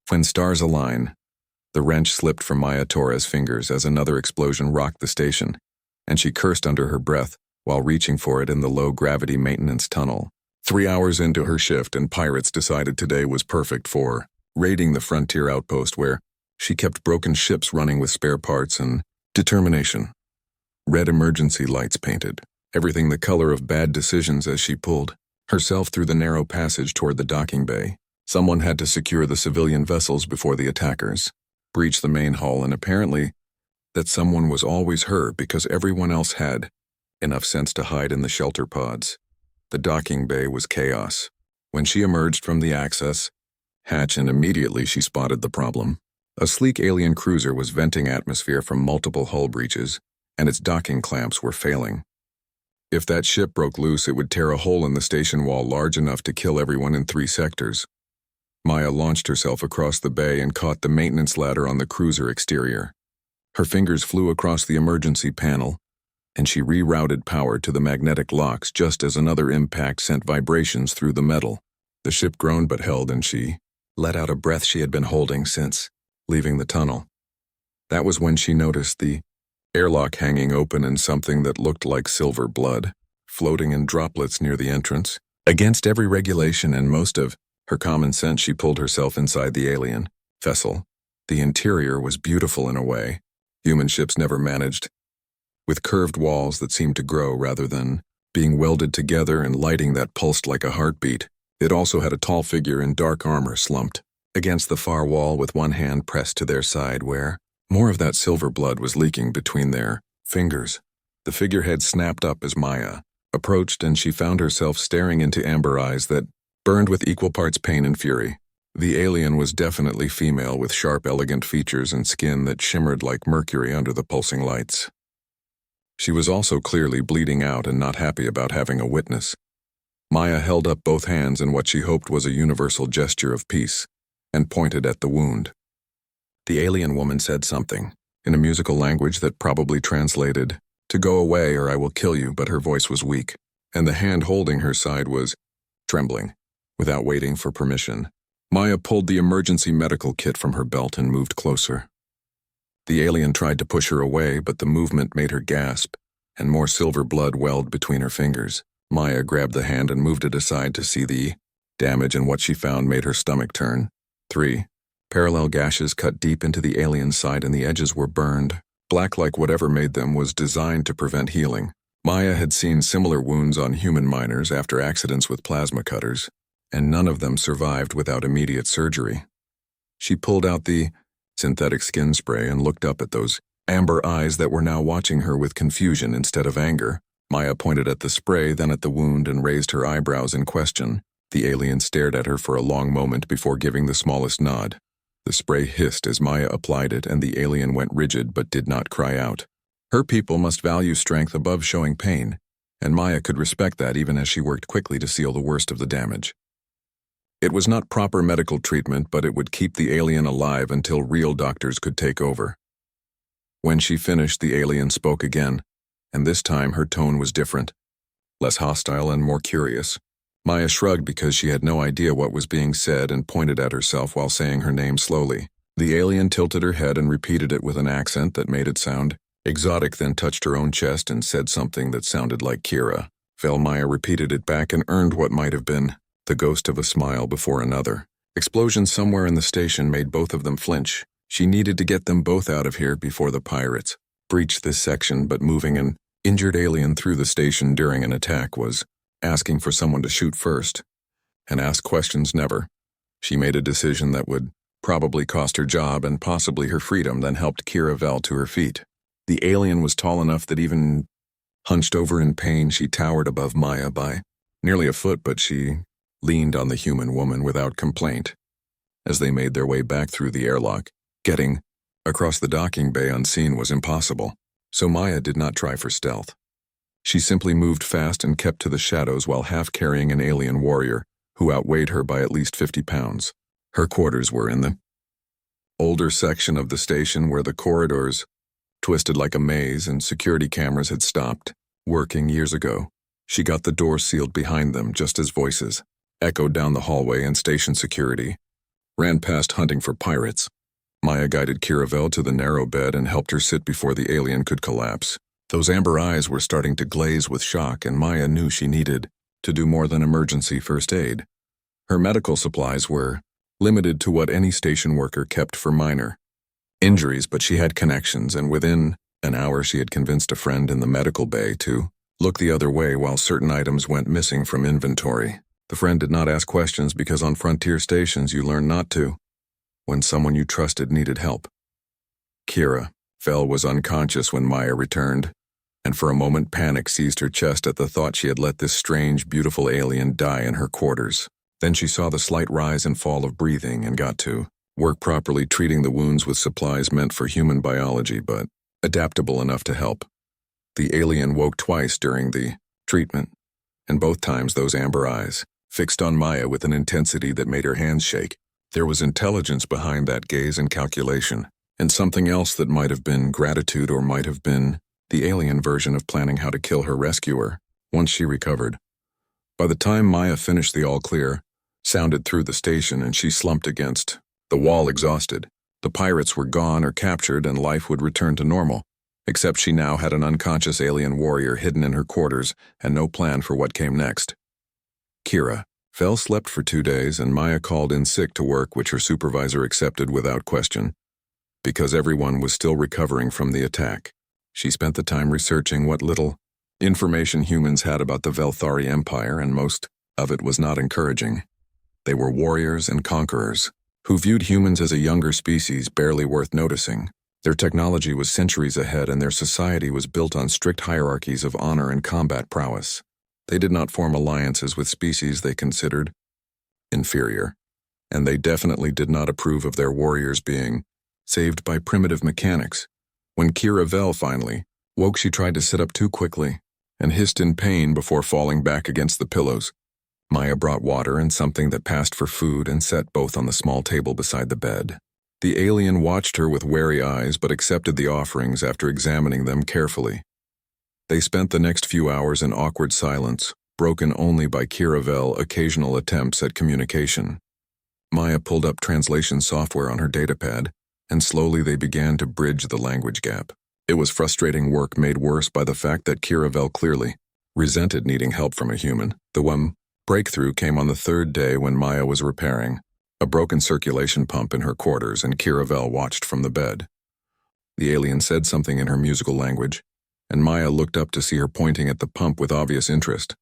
When stars align, the wrench slipped from Maya Torres' fingers as another explosion rocked the station, and she cursed under her breath while reaching for it in the low-gravity maintenance tunnel. 3 hours into her shift, and pirates decided today was perfect for raiding the frontier outpost where she kept broken ships running with spare parts and determination. Red emergency lights painted, everything the color of bad decisions as she pulled herself through the narrow passage toward the docking bay. Someone had to secure the civilian vessels before the attackers breached the main hull, and apparently that someone was always her because everyone else had enough sense to hide in the shelter pods. The docking bay was chaos. When she emerged from the access hatch, and immediately she spotted the problem. A sleek alien cruiser was venting atmosphere from multiple hull breaches, and its docking clamps were failing. If that ship broke loose, it would tear a hole in the station wall large enough to kill everyone in 3 sectors. Maya launched herself across the bay and caught the maintenance ladder on the cruiser exterior. Her fingers flew across the emergency panel, and she rerouted power to the magnetic locks just as another impact sent vibrations through the metal. The ship groaned but held, and she let out a breath she had been holding since leaving the tunnel. That was when she noticed the airlock hanging open and something that looked like silver blood floating in droplets near the entrance. Against every regulation and most of her common sense, she pulled herself inside the alien vessel. The interior was beautiful in a way human ships never managed, with curved walls that seemed to grow rather than being welded together and lighting that pulsed like a heartbeat. It also had a tall figure in dark armor slumped against the far wall with one hand pressed to their side where more of that silver blood was leaking between their fingers. The figurehead snapped up as Maya approached, and she found herself staring into amber eyes that burned with equal parts pain and fury. The alien was definitely female, with sharp, elegant features and skin that shimmered like mercury under the pulsing lights. She was also clearly bleeding out and not happy about having a witness. Maya held up both hands in what she hoped was a universal gesture of peace and pointed at the wound. The alien woman said something in a musical language that probably translated, "To go away or I will kill you," but her voice was weak, and the hand holding her side was trembling. Without waiting for permission, Maya pulled the emergency medical kit from her belt and moved closer. The alien tried to push her away, but the movement made her gasp, and more silver blood welled between her fingers. Maya grabbed the hand and moved it aside to see the damage, and what she found made her stomach turn. 3 parallel gashes cut deep into the alien's side, and the edges were burned. Black, like whatever made them was designed to prevent healing. Maya had seen similar wounds on human miners after accidents with plasma cutters, and none of them survived without immediate surgery. She pulled out the synthetic skin spray and looked up at those amber eyes that were now watching her with confusion instead of anger. Maya pointed at the spray, then at the wound, and raised her eyebrows in question. The alien stared at her for a long moment before giving the smallest nod. The spray hissed as Maya applied it, and the alien went rigid but did not cry out. Her people must value strength above showing pain, and Maya could respect that even as she worked quickly to seal the worst of the damage. It was not proper medical treatment, but it would keep the alien alive until real doctors could take over. When she finished, the alien spoke again, and this time her tone was different, less hostile and more curious. Maya shrugged because she had no idea what was being said and pointed at herself while saying her name slowly. The alien tilted her head and repeated it with an accent that made it sound exotic, then touched her own chest and said something that sounded like Kira. Maya repeated it back and earned what might have been the ghost of a smile before another. Explosions somewhere in the station made both of them flinch. She needed to get them both out of here before the pirates breached this section, but moving an injured alien through the station during an attack was asking for someone to shoot first, and ask questions never. She made a decision that would probably cost her job and possibly her freedom, then helped Kira Vel to her feet. The alien was tall enough that even hunched over in pain, she towered above Maya by nearly a foot, but she leaned on the human woman without complaint. As they made their way back through the airlock, getting across the docking bay unseen was impossible, so Maya did not try for stealth. She simply moved fast and kept to the shadows while half-carrying an alien warrior who outweighed her by at least 50 pounds. Her quarters were in the older section of the station where the corridors twisted like a maze and security cameras had stopped working years ago. She got the door sealed behind them just as voices echoed down the hallway, and station security ran past hunting for pirates. Maya guided Kiravel to the narrow bed and helped her sit before the alien could collapse. Those amber eyes were starting to glaze with shock, and Maya knew she needed to do more than emergency first aid. Her medical supplies were limited to what any station worker kept for minor injuries, but she had connections, and within an hour she had convinced a friend in the medical bay to look the other way while certain items went missing from inventory. The friend did not ask questions because on frontier stations you learn not to when someone you trusted needed help. Kiravel was unconscious when Maya returned, and for a moment panic seized her chest at the thought she had let this strange, beautiful alien die in her quarters. Then she saw the slight rise and fall of breathing and got to work properly, treating the wounds with supplies meant for human biology but adaptable enough to help. The alien woke twice during the treatment, and both times those amber eyes fixed on Maya with an intensity that made her hands shake. There was intelligence behind that gaze and calculation, and something else that might have been gratitude or might have been the alien version of planning how to kill her rescuer once she recovered. By the time Maya finished, the all clear sounded through the station and she slumped against the wall exhausted. The pirates were gone or captured and life would return to normal, except she now had an unconscious alien warrior hidden in her quarters and no plan for what came next. Kiravel slept for 2 days, and Maya called in sick to work, which her supervisor accepted without question. Because everyone was still recovering from the attack, she spent the time researching what little information humans had about the Velthari Empire, and most of it was not encouraging. They were warriors and conquerors who viewed humans as a younger species barely worth noticing. Their technology was centuries ahead, and their society was built on strict hierarchies of honor and combat prowess. They did not form alliances with species they considered inferior, and they definitely did not approve of their warriors being saved by primitive mechanics. When Kiravel finally woke, she tried to sit up too quickly and hissed in pain before falling back against the pillows. Maya brought water and something that passed for food and set both on the small table beside the bed. The alien watched her with wary eyes but accepted the offerings after examining them carefully. They spent the next few hours in awkward silence, broken only by Kiravel's occasional attempts at communication. Maya pulled up translation software on her datapad, and slowly they began to bridge the language gap. It was frustrating work made worse by the fact that Kiravel clearly resented needing help from a human. The breakthrough came on the 3rd day when Maya was repairing a broken circulation pump in her quarters, and Kiravel watched from the bed. The alien said something in her musical language, and Maya looked up to see her pointing at the pump with obvious interest.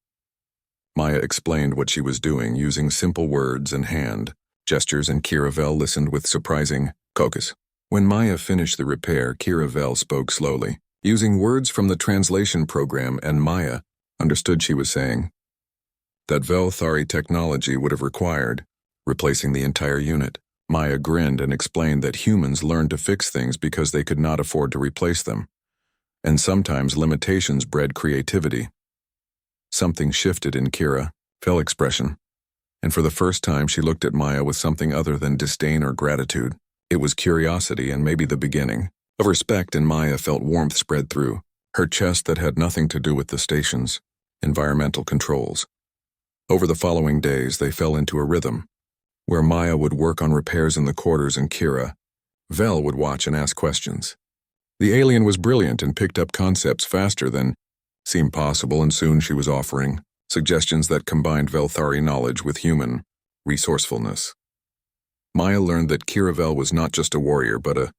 Maya explained what she was doing using simple words and hand gestures, and Kiravel listened with surprising focus. When Maya finished the repair, Kiravel spoke slowly, using words from the translation program, and Maya understood she was saying that Velthari technology would have required replacing the entire unit. Maya grinned and explained that humans learned to fix things because they could not afford to replace them, and sometimes limitations bred creativity. Something shifted in Kiravel's expression, and for the first time she looked at Maya with something other than disdain or gratitude. It was curiosity and maybe the beginning of respect, and Maya felt warmth spread through her chest that had nothing to do with the station's environmental controls. Over the following days they fell into a rhythm, where Maya would work on repairs in the quarters and Kiravel would watch and ask questions. The alien was brilliant and picked up concepts faster than seemed possible, and soon she was offering suggestions that combined Velthari knowledge with human resourcefulness. Maya learned that Kiravel was not just a warrior but a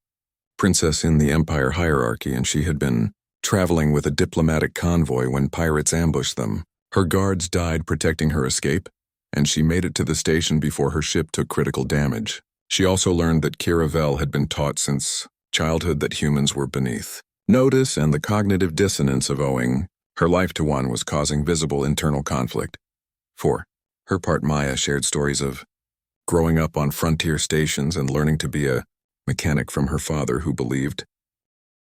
princess in the Empire hierarchy, and she had been traveling with a diplomatic convoy when pirates ambushed them. Her guards died protecting her escape, and she made it to the station before her ship took critical damage. She also learned that Kiravel had been taught since childhood that humans were beneath notice, and the cognitive dissonance of owing her life to one was causing visible internal conflict. For her part, Maya shared stories of growing up on frontier stations and learning to be a mechanic from her father, who believed